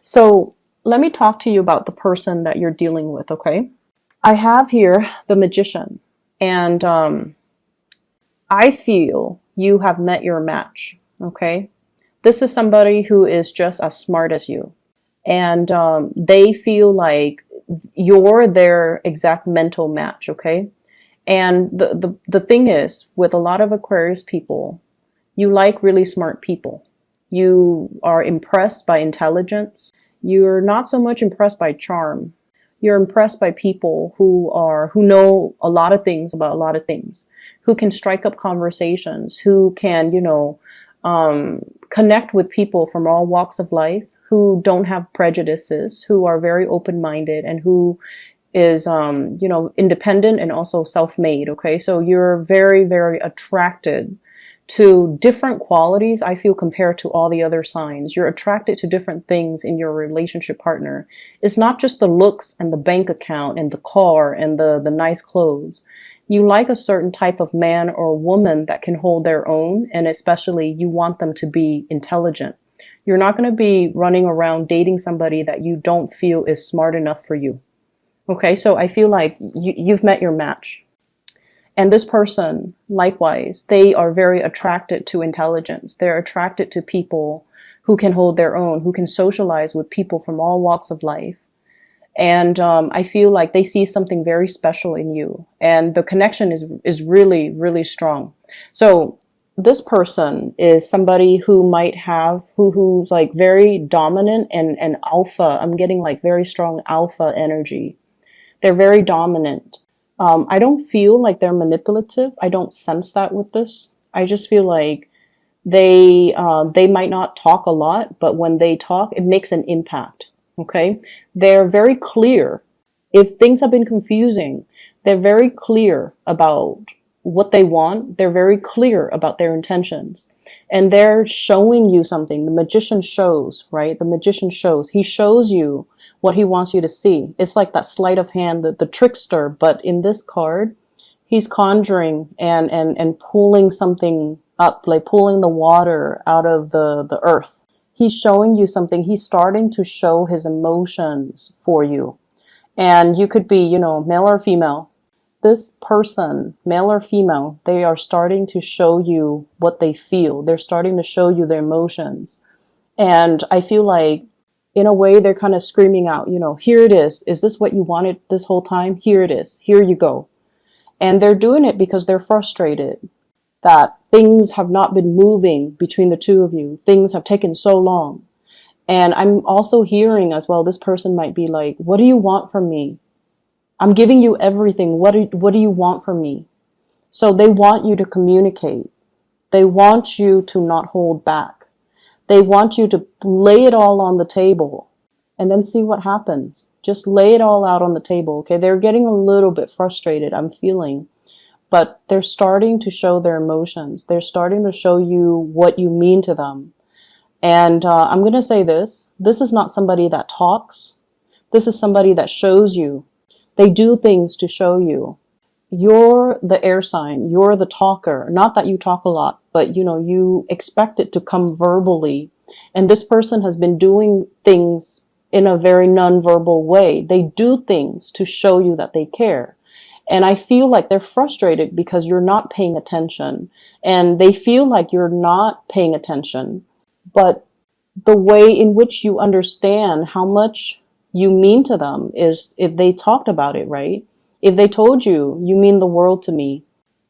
So let me talk to you about the person that you're dealing with, okay? I have here the Magician, and I feel you have met your match, okay? This is somebody who is just as smart as you, and they feel like you're their exact mental match, okay? And the thing is, with a lot of Aquarius people, you like really smart people. You are impressed by intelligence. You're not so much impressed by charm. You're impressed by people who know a lot of things about a lot of things, who can strike up conversations, who can, connect with people from all walks of life, who don't have prejudices, who are very open-minded, and who is, independent and also self-made. Okay. So you're very, very attracted to different qualities, I feel, compared to all the other signs. You're attracted to different things in your relationship partner. It's not just the looks and the bank account and the car and the nice clothes. You like a certain type of man or woman that can hold their own, and especially you want them to be intelligent. You're not going to be running around dating somebody that you don't feel is smart enough for you. Okay, so I feel like you've met your match. And this person, likewise, they are very attracted to intelligence. They're attracted to people who can hold their own, who can socialize with people from all walks of life. And I feel like they see something very special in you. And the connection is really, really strong. So this person is somebody who might have, who's like very dominant and alpha. I'm getting like very strong alpha energy. They're very dominant. I don't feel like they're manipulative. I don't sense that with this. I just feel like they might not talk a lot, but when they talk, it makes an impact. Okay? They're very clear. If things have been confusing, they're very clear about what they want. They're very clear about their intentions. And they're showing you something. The magician shows, right? The magician shows. He shows you what he wants you to see. It's like that sleight of hand, the trickster, but in this card, he's conjuring and pulling something up, like pulling the water out of the earth. He's showing you something. He's starting to show his emotions for you. And you could be, male or female. This person, male or female, they are starting to show you what they feel. They're starting to show you their emotions. And I feel like, in a way, they're kind of screaming out, here it is. Is this what you wanted this whole time? Here it is. Here you go. And they're doing it because they're frustrated that things have not been moving between the two of you. Things have taken so long. And I'm also hearing as well, this person might be like, what do you want from me? I'm giving you everything. What do you want from me? So they want you to communicate. They want you to not hold back. They want you to lay it all on the table and then see what happens. Just lay it all out on the table, okay? They're getting a little bit frustrated, I'm feeling. But they're starting to show their emotions. They're starting to show you what you mean to them. And I'm going to say this. This is not somebody that talks. This is somebody that shows you. They do things to show you. You're the air sign. You're the talker. Not that you talk a lot, but you expect it to come verbally. And this person has been doing things in a very non-verbal way. They do things to show you that they care. And I feel like they're frustrated because you're not paying attention. And they feel like you're not paying attention. But the way in which you understand how much you mean to them is if they talked about it, right? If they told you, you mean the world to me.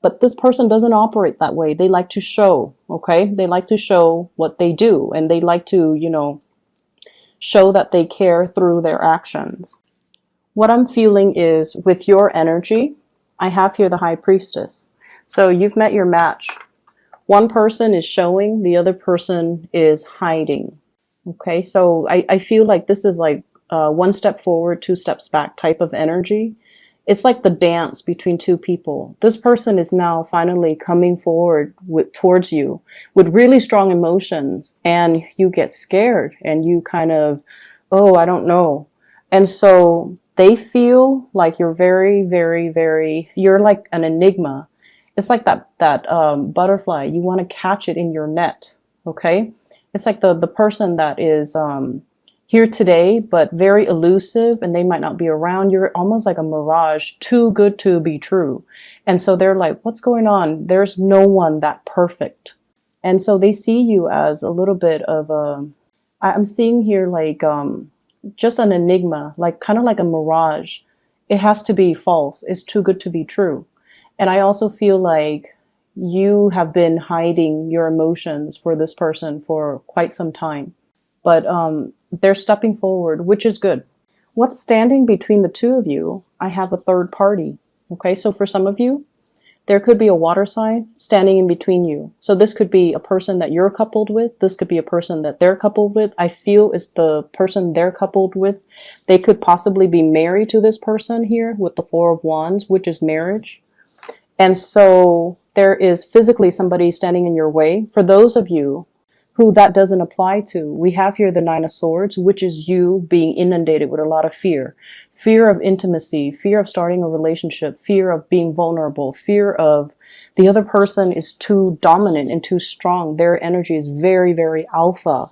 But this person doesn't operate that way. They like to show, okay? They like to show what they do. And they like to, show that they care through their actions. What I'm feeling is with your energy, I have here the High Priestess. So you've met your match. One person is showing, the other person is hiding. Okay, so I feel like this is like one step forward, two steps back type of energy. It's like the dance between two people. This person is now finally coming forward towards you with really strong emotions, and you get scared and you kind of, oh, I don't know. And so they feel like you're very, very, very, you're like an enigma. It's like that butterfly. You want to catch it in your net. Okay. It's like the person that is, here today, but very elusive, and they might not be around. You're almost like a mirage, too good to be true. And so they're like, what's going on? There's no one that perfect. And so they see you as a little bit of I'm seeing here like just an enigma, like kind of like a mirage. It has to be false. It's too good to be true. And I also feel like you have been hiding your emotions for this person for quite some time. But they're stepping forward, which is good. What's standing between the two of you? I have a third party. Okay, so for some of you, there could be a water sign standing in between you. So this could be a person that you're coupled with. This could be a person that they're coupled with. I feel it's the person they're coupled with. They could possibly be married to this person here with the Four of Wands, which is marriage. And so there is physically somebody standing in your way. For those of you who that doesn't apply to, we have here the Nine of Swords, which is you being inundated with a lot of fear. Fear of intimacy, fear of starting a relationship, fear of being vulnerable, fear of the other person is too dominant and too strong. Their energy is very, very alpha.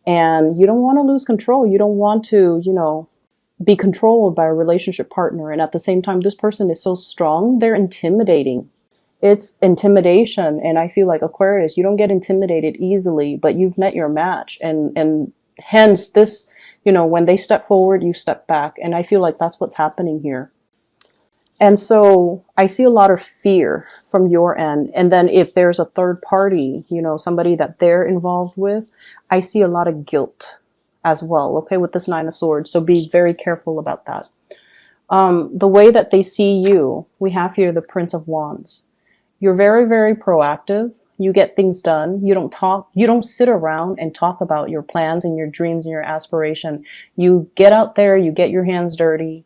And you don't want to lose control. You don't want to, be controlled by a relationship partner. And at the same time, this person is so strong, they're intimidating. It's intimidation. And I feel like Aquarius, you don't get intimidated easily, but you've met your match. And hence this, when they step forward, you step back. And I feel like that's what's happening here. And so I see a lot of fear from your end. And then if there's a third party, somebody that they're involved with, I see a lot of guilt as well. Okay, with this Nine of Swords. So be very careful about that. The way that they see you, we have here the Prince of Wands. You're very, very proactive. You get things done. You don't sit around and talk about your plans and your dreams and your aspiration. You get out there, you get your hands dirty.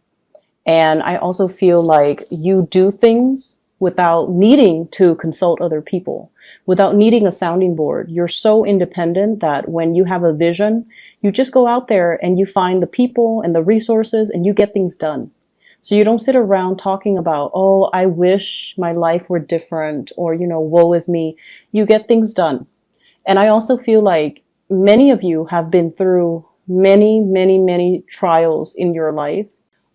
And I also feel like you do things without needing to consult other people, without needing a sounding board. You're so independent that when you have a vision, you just go out there and you find the people and the resources and you get things done. So you don't sit around talking about, oh, I wish my life were different, or, woe is me. You get things done. And I also feel like many of you have been through many, many, many trials in your life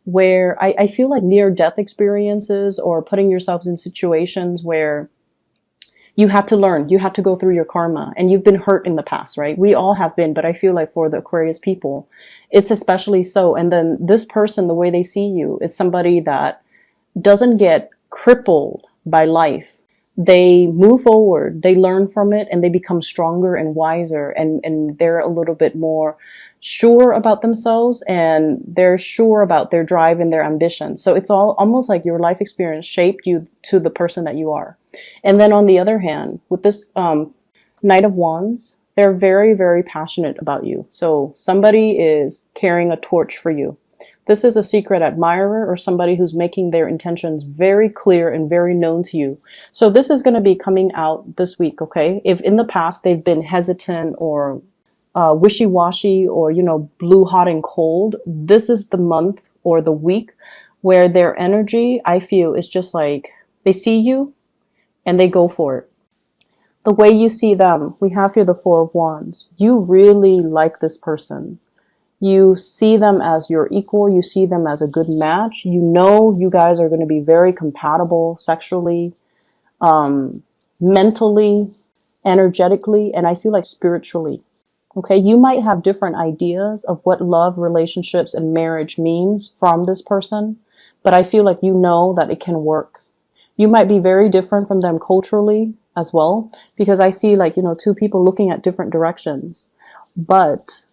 where I feel like near-death experiences or putting yourselves in situations where you had to learn, you had to go through your karma, and you've been hurt in the past, right? We all have been, but I feel like for the Aquarius people, it's especially so. And then this person, the way they see you, it's somebody that doesn't get crippled by life. They move forward, they learn from it, and they become stronger and wiser, and they're a little bit more sure about themselves, and they're sure about their drive and their ambition. So it's all almost like your life experience shaped you to the person that you are. And then on the other hand, with this Knight of Wands, they're very, very passionate about you. So somebody is carrying a torch for you. This is a secret admirer or somebody who's making their intentions very clear and very known to you. So this is going to be coming out this week, okay? If in the past they've been hesitant or wishy-washy or, blue, hot, and cold, this is the month or the week where their energy, I feel, is just like they see you and they go for it. The way you see them, we have here the Four of Wands. You really like this person. You see them as your equal. You see them as a good match. You guys are going to be very compatible sexually, mentally, energetically, and I feel like spiritually. Okay, you might have different ideas of what love, relationships, and marriage means from this person, but I feel like that it can work. You might be very different from them culturally as well, because I see two people looking at different directions, but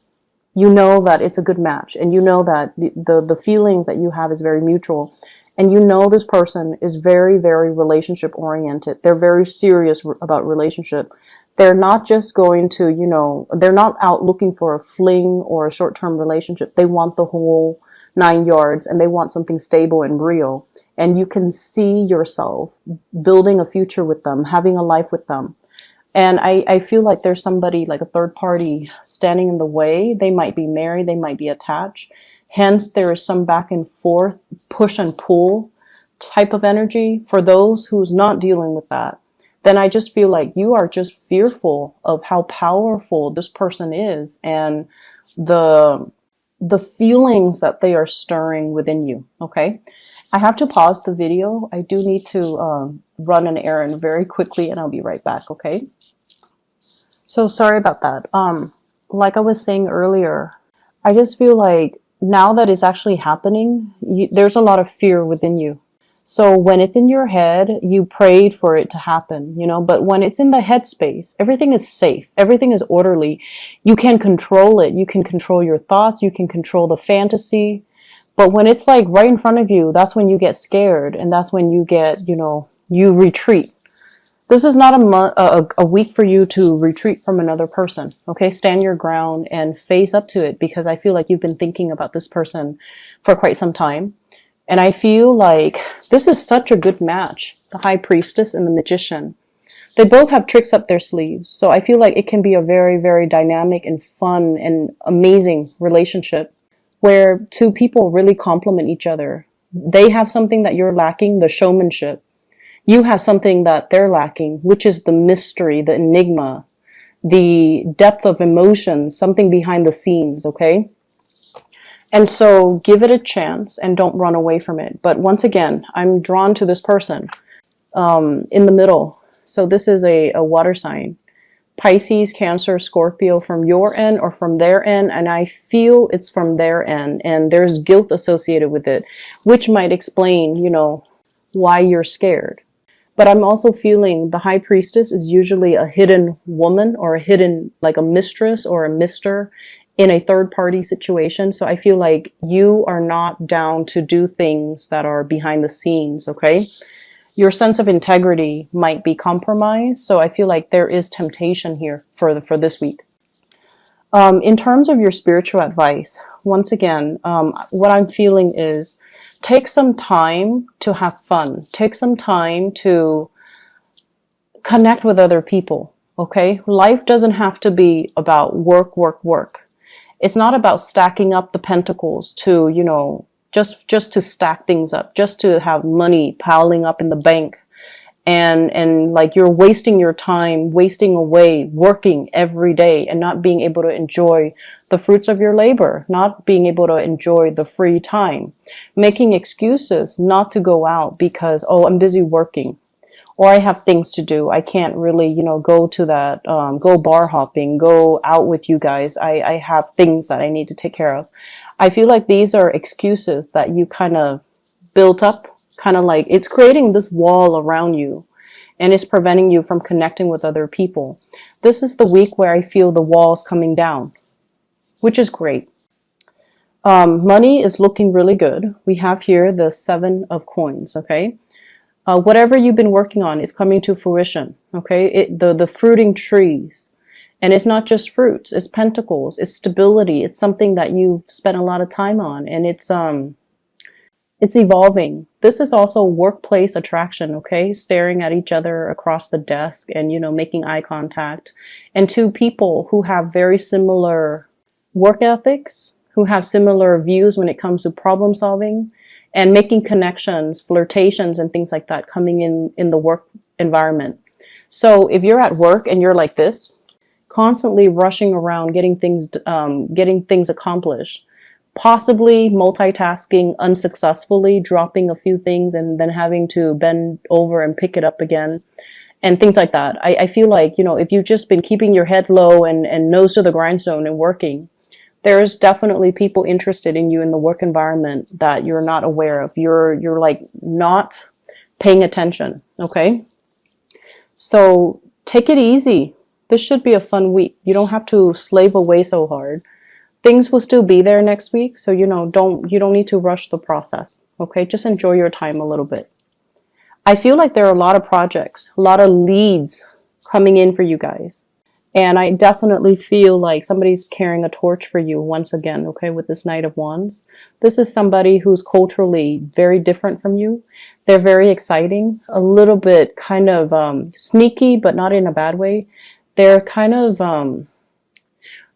that it's a good match, and that the feelings that you have is very mutual, and this person is very, very relationship oriented. They're very serious about relationship. They're not just going to, they're not out looking for a fling or a short-term relationship. They want the whole 9 yards, and they want something stable and real. And you can see yourself building a future with them, having a life with them. And I feel like there's somebody, like a third party, standing in the way. They might be married, they might be attached. Hence, there is some back and forth, push and pull type of energy. For those who's not dealing with that, then I just feel like you are just fearful of how powerful this person is and the the feelings that they are stirring within you. Okay, I have to pause the video. I do need to run an errand very quickly, and I'll be right back. Okay, so sorry about that. Like I was saying earlier, I just feel like now that it's actually happening, there's a lot of fear within you. So when it's in your head, you prayed for it to happen, you know, but when it's in the headspace, everything is safe. Everything is orderly. You can control it. You can control your thoughts. You can control the fantasy. But when it's like right in front of you, that's when you get scared. And that's when you get, you know, you retreat. This is not a week for you to retreat from another person. Okay. Stand your ground and face up to it, because I feel like you've been thinking about this person for quite some time. And I feel like this is such a good match. The High Priestess and the Magician. They both have tricks up their sleeves. So I feel like it can be a very, very dynamic and fun and amazing relationship where two people really complement each other. They have something that you're lacking, the showmanship. You have something that they're lacking, which is the mystery, the enigma, the depth of emotion, something behind the scenes, okay? And so give it a chance and don't run away from it. But once again, I'm drawn to this person in the middle. So this is a water sign. Pisces, Cancer, Scorpio from your end or from their end. And I feel it's from their end. And there's guilt associated with it, which might explain, you know, why you're scared. But I'm also feeling the High Priestess is usually a hidden woman or a hidden, like a mistress or a mister in a third party situation. So I feel like you are not down to do things that are behind the scenes, okay? Your sense of integrity might be compromised. So I feel like there is temptation here for this week. In terms of your spiritual advice, once again, what I'm feeling is take some time to have fun. Take some time to connect with other people, okay? Life doesn't have to be about work, work, work. It's not about stacking up the pentacles to, you know, just to stack things up, just to have money piling up in the bank. And like you're wasting your time, wasting away, working every day and not being able to enjoy the fruits of your labor, not being able to enjoy the free time, making excuses not to go out because, oh, I'm busy working. Or I have things to do. I can't really, you know, go to that, go bar hopping, go out with you guys. I have things that I need to take care of. I feel like these are excuses that you kind of built up, kind of like it's creating this wall around you and it's preventing you from connecting with other people. This is the week where I feel the walls coming down, which is great. Money is looking really good. We have here the 7 of coins, okay? Whatever you've been working on is coming to fruition, okay? The fruiting trees. And it's not just fruits, it's pentacles, it's stability. It's something that you've spent a lot of time on, and it's evolving. This is also workplace attraction, okay? Staring at each other across the desk and, you know, making eye contact. And two people who have very similar work ethics, who have similar views when it comes to problem solving, and making connections, flirtations, and things like that coming in the work environment. So if you're at work and you're like this, constantly rushing around, getting things accomplished, possibly multitasking unsuccessfully, dropping a few things and then having to bend over and pick it up again, and things like that. I feel like, you know, if you've just been keeping your head low and nose to the grindstone and working, there's definitely people interested in you in the work environment that you're not aware of. You're like not paying attention, okay? So take it easy. This should be a fun week. You don't have to slave away so hard. Things will still be there next week, so you know, you don't need to rush the process, okay? Just enjoy your time a little bit. I feel like there are a lot of projects, a lot of leads coming in for you guys. And I definitely feel like somebody's carrying a torch for you once again, okay, with this Knight of Wands. This is somebody who's culturally very different from you. They're very exciting, a little bit kind of sneaky, but not in a bad way. They're kind of,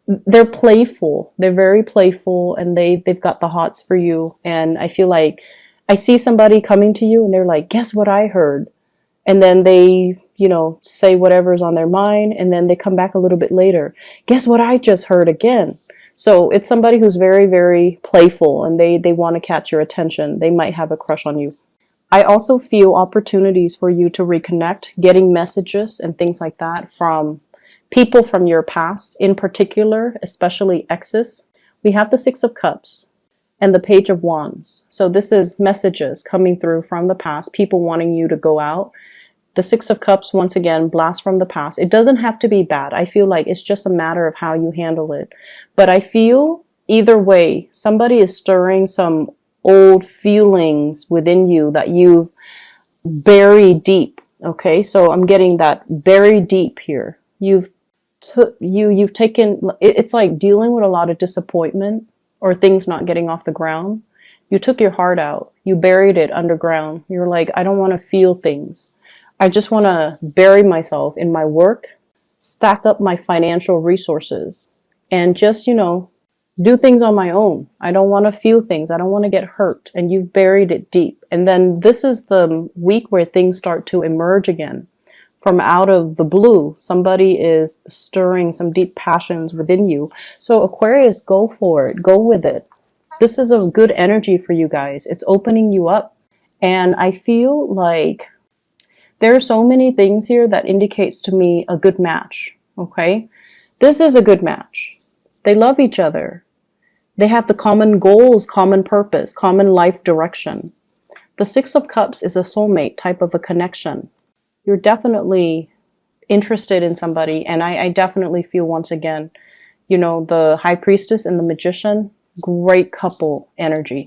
they're playful. They're very playful, and they've got the hots for you. And I feel like I see somebody coming to you and they're like, guess what I heard? And then they, you know, say whatever's on their mind, and then they come back a little bit later. Guess what I just heard again? So it's somebody who's very, very playful, and they want to catch your attention. They might have a crush on you. I also feel opportunities for you to reconnect, getting messages and things like that from people from your past, in particular, especially exes. We have the Six of Cups and the Page of Wands. So this is messages coming through from the past, people wanting you to go out. The Six of Cups, once again, blast from the past. It doesn't have to be bad. I feel like it's just a matter of how you handle it. But I feel either way, somebody is stirring some old feelings within you that you bury deep. Okay, so I'm getting that very deep here. You've taken, it's like dealing with a lot of disappointment or things not getting off the ground. You took your heart out. You buried it underground. You're like, I don't want to feel things. I just want to bury myself in my work, stack up my financial resources, and just, do things on my own. I don't want to feel things. I don't want to get hurt. And you've buried it deep. And then this is the week where things start to emerge again. From out of the blue, somebody is stirring some deep passions within you. So Aquarius, go for it. Go with it. This is a good energy for you guys. It's opening you up. And I feel like there are so many things here that indicates to me a good match. Okay? This is a good match. They love each other. They have the common goals, common purpose, common life direction. The Six of Cups is a soulmate type of a connection. You're definitely interested in somebody, and I definitely feel, once again, the High Priestess and the Magician, great couple energy.